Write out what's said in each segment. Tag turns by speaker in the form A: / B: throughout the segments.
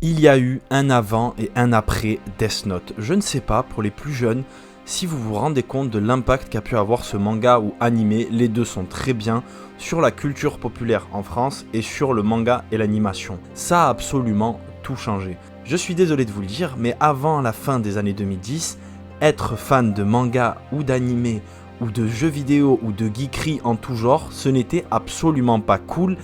A: Il y a eu un avant et un après Death Note. Je ne sais pas, pour les plus jeunes, si vous vous rendez compte de l'impact qu'a pu avoir ce manga ou animé, les deux sont très bien sur la culture populaire en France et sur le manga et l'animation. Ça a absolument tout changé. Je suis désolé de vous le dire, mais avant la fin des années 2010, être fan de manga ou d'animé ou de jeux vidéo ou de geekerie en tout genre, ce n'était absolument pas cool.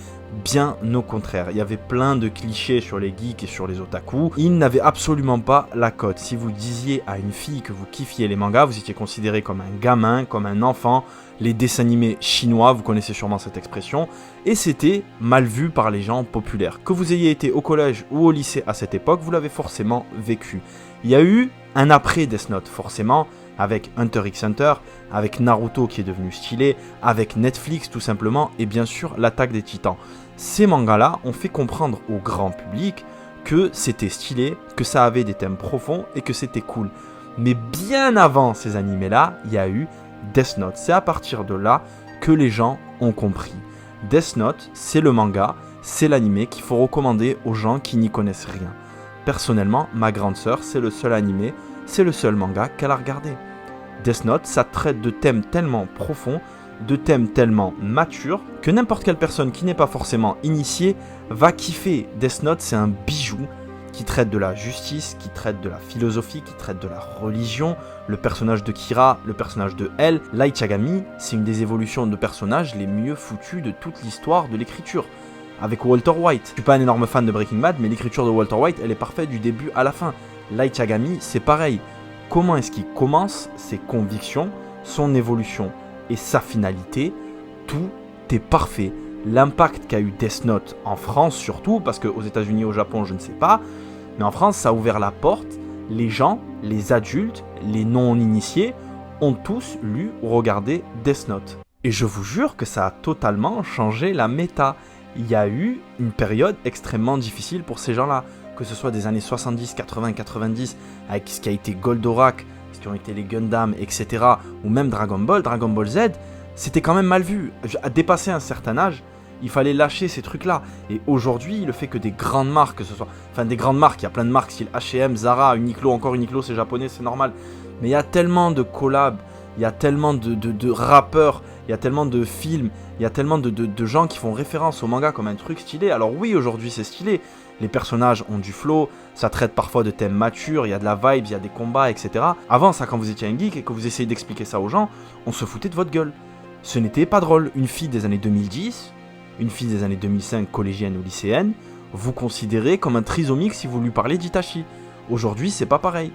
A: Bien au contraire, il y avait plein de clichés sur les geeks et sur les otaku. Ils n'avaient absolument pas la cote. Si vous disiez à une fille que vous kiffiez les mangas, vous étiez considéré comme un gamin, comme un enfant. Les dessins animés chinois, vous connaissez sûrement cette expression, et c'était mal vu par les gens populaires. Que vous ayez été au collège ou au lycée à cette époque, vous l'avez forcément vécu. Il y a eu un après Death Note, forcément, avec Hunter x Hunter, avec Naruto qui est devenu stylé, avec Netflix tout simplement, et bien sûr l'Attaque des Titans. Ces mangas-là ont fait comprendre au grand public que c'était stylé, que ça avait des thèmes profonds et que c'était cool. Mais bien avant ces animés-là, il y a eu Death Note. C'est à partir de là que les gens ont compris. Death Note, c'est le manga, c'est l'animé qu'il faut recommander aux gens qui n'y connaissent rien. Personnellement, ma grande sœur, c'est le seul animé, c'est le seul manga qu'elle a regardé. Death Note, ça traite de thèmes tellement profonds, de thèmes tellement matures, que n'importe quelle personne qui n'est pas forcément initiée va kiffer. Death Note, c'est un bijou qui traite de la justice, qui traite de la philosophie, qui traite de la religion. Le personnage de Kira, le personnage de L, Light Yagami, c'est une des évolutions de personnages les mieux foutues de toute l'histoire de l'écriture. Avec Walter White. Je suis pas un énorme fan de Breaking Bad, mais l'écriture de Walter White, elle est parfaite du début à la fin. Light Yagami, c'est pareil. Comment est-ce qu'il commence ses convictions, son évolution et sa finalité, tout est parfait. L'impact qu'a eu Death Note en France surtout, parce qu'aux États-Unis et au Japon, je ne sais pas, mais en France, ça a ouvert la porte. Les gens, les adultes, les non-initiés, ont tous lu ou regardé Death Note. Et je vous jure que ça a totalement changé la méta. Il y a eu une période extrêmement difficile pour ces gens-là, que ce soit des années 70, 80, 90, avec ce qui a été Goldorak, ce qui ont été les Gundam, etc., ou même Dragon Ball Z, c'était quand même mal vu. À dépasser un certain âge, il fallait lâcher ces trucs-là. Et aujourd'hui, le fait que des grandes marques, que ce soit... Enfin, des grandes marques, il y a plein de marques, style H&M, Zara, Uniqlo, encore Uniqlo, c'est japonais, c'est normal. Mais il y a tellement de collabs, il y a tellement de rappeurs, il y a tellement de films, il y a tellement de gens qui font référence au manga comme un truc stylé. Alors oui, aujourd'hui, c'est stylé. Les personnages ont du flow, ça traite parfois de thèmes matures, il y a de la vibe, il y a des combats, etc. Avant ça, quand vous étiez un geek et que vous essayez d'expliquer ça aux gens, on se foutait de votre gueule. Ce n'était pas drôle. Une fille des années 2010, une fille des années 2005, collégienne ou lycéenne, vous considérez comme un trisomique si vous lui parlez d'Itachi. Aujourd'hui, c'est pas pareil.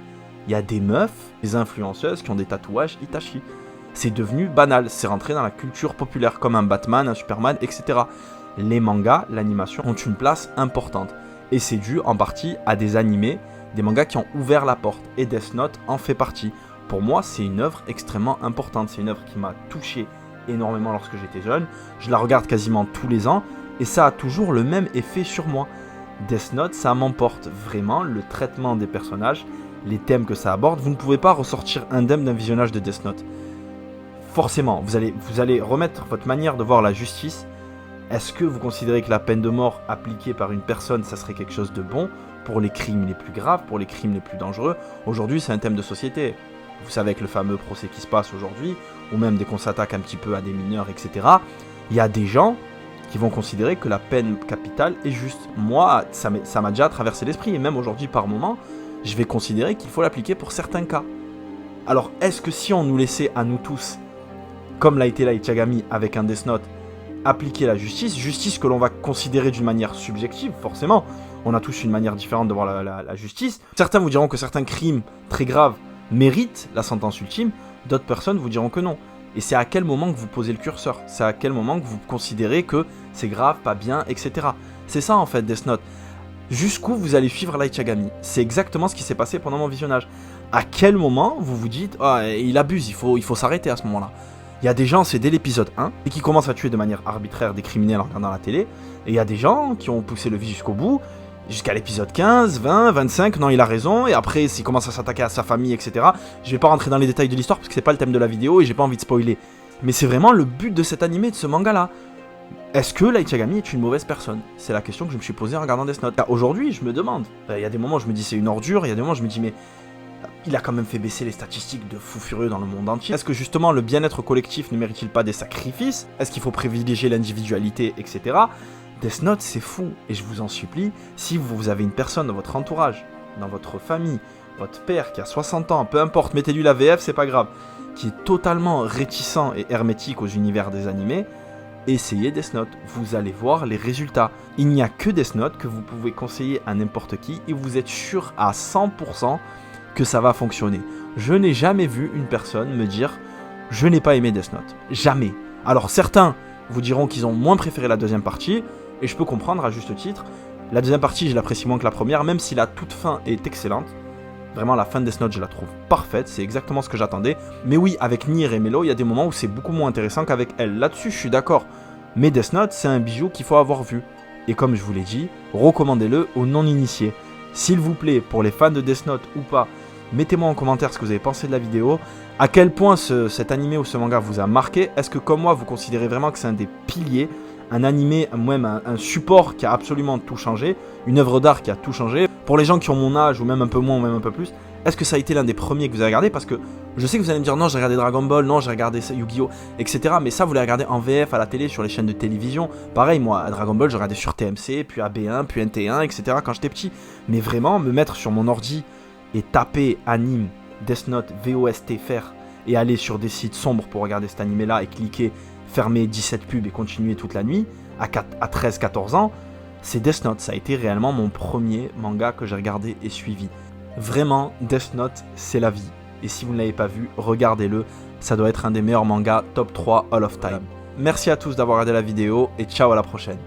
A: Il y a des meufs, des influenceuses qui ont des tatouages Itachi. C'est devenu banal, c'est rentré dans la culture populaire, comme un Batman, un Superman, etc. Les mangas, l'animation ont une place importante. Et c'est dû en partie à des animés, des mangas qui ont ouvert la porte. Et Death Note en fait partie. Pour moi, c'est une œuvre extrêmement importante. C'est une œuvre qui m'a touché énormément lorsque j'étais jeune. Je la regarde quasiment tous les ans. Et ça a toujours le même effet sur moi. Death Note, ça m'emporte vraiment. Le traitement des personnages, les thèmes que ça aborde. Vous ne pouvez pas ressortir indemne d'un visionnage de Death Note. Forcément, vous allez remettre votre manière de voir la justice. Est-ce que vous considérez que la peine de mort appliquée par une personne, ça serait quelque chose de bon pour les crimes les plus graves, pour les crimes les plus dangereux? Aujourd'hui, c'est un thème de société. Vous savez, avec le fameux procès qui se passe aujourd'hui, ou même dès qu'on s'attaque un petit peu à des mineurs, etc., il y a des gens qui vont considérer que la peine capitale est juste. Moi, ça m'a déjà traversé l'esprit, et même aujourd'hui, par moment, je vais considérer qu'il faut l'appliquer pour certains cas. Alors, est-ce que si on nous laissait à nous tous, comme l'a été Light Yagami avec un Death Note, appliquer la justice que l'on va considérer d'une manière subjective, forcément. On a tous une manière différente de voir la justice. Certains vous diront que certains crimes très graves méritent la sentence ultime, d'autres personnes vous diront que non. Et c'est à quel moment que vous posez le curseur, c'est à quel moment que vous considérez que c'est grave, pas bien, etc. C'est ça en fait Death Note. Jusqu'où vous allez suivre Light Yagami. C'est exactement ce qui s'est passé pendant mon visionnage. À quel moment vous vous dites « Ah, il abuse, il faut s'arrêter à ce moment-là ». Il y a des gens, c'est dès l'épisode 1, et qui commencent à tuer de manière arbitraire des criminels en regardant la télé. Et il y a des gens qui ont poussé le vice jusqu'au bout, jusqu'à l'épisode 15, 20, 25, non il a raison, et après s'il commence à s'attaquer à sa famille, etc. Je vais pas rentrer dans les détails de l'histoire parce que c'est pas le thème de la vidéo et j'ai pas envie de spoiler. Mais c'est vraiment le but de cet animé, de ce manga là. Est-ce que Light Yagami est une mauvaise personne? C'est la question que je me suis posée en regardant Death Note. Aujourd'hui, je me demande. Il y a des moments où je me dis c'est une ordure, il y a des moments où je me dis mais il a quand même fait baisser les statistiques de fou furieux dans le monde entier. Est-ce que justement le bien-être collectif ne mérite-t-il pas des sacrifices? Est-ce qu'il faut privilégier l'individualité, etc. Death Note, c'est fou. Et je vous en supplie, si vous avez une personne dans votre entourage, dans votre famille, votre père qui a 60 ans, peu importe, mettez-lui la VF, c'est pas grave, qui est totalement réticent et hermétique aux univers des animés, essayez Death Note, vous allez voir les résultats. Il n'y a que Death Note que vous pouvez conseiller à n'importe qui et vous êtes sûr à 100% que ça va fonctionner. Je n'ai jamais vu une personne me dire « je n'ai pas aimé Death Note ». Jamais. Alors certains vous diront qu'ils ont moins préféré la deuxième partie, et je peux comprendre à juste titre. La deuxième partie, je l'apprécie moins que la première, même si la toute fin est excellente. Vraiment, la fin de Death Note, je la trouve parfaite, c'est exactement ce que j'attendais. Mais oui, avec Nier et Melo, il y a des moments où c'est beaucoup moins intéressant qu'avec elle. Là-dessus, je suis d'accord. Mais Death Note, c'est un bijou qu'il faut avoir vu. Et comme je vous l'ai dit, recommandez-le aux non-initiés. S'il vous plaît, pour les fans de Death Note ou pas, mettez-moi en commentaire ce que vous avez pensé de la vidéo. À quel point cet animé ou ce manga vous a marqué. Est-ce que comme moi, vous considérez vraiment que c'est un des piliers, un animé, même un support qui a absolument tout changé, une œuvre d'art qui a tout changé? Pour les gens qui ont mon âge, ou même un peu moins, ou même un peu plus, est-ce que ça a été l'un des premiers que vous avez regardé? Parce que je sais que vous allez me dire non, j'ai regardé Dragon Ball, non, j'ai regardé Yu-Gi-Oh, etc. Mais ça, vous les regardez en VF à la télé, sur les chaînes de télévision. Pareil, moi, à Dragon Ball, je regardais sur TMC, puis AB1, puis NT1, etc. quand j'étais petit. Mais vraiment, me mettre sur mon ordi et taper anime, Death Note, VOST, faire, et aller sur des sites sombres pour regarder cet animé-là et cliquer, fermer 17 pubs et continuer toute la nuit, à 13-14 ans, c'est Death Note. Ça a été réellement mon premier manga que j'ai regardé et suivi. Vraiment, Death Note, c'est la vie. Et si vous ne l'avez pas vu, regardez-le. Ça doit être un des meilleurs mangas top 3 all of time. Merci à tous d'avoir regardé la vidéo et ciao à la prochaine.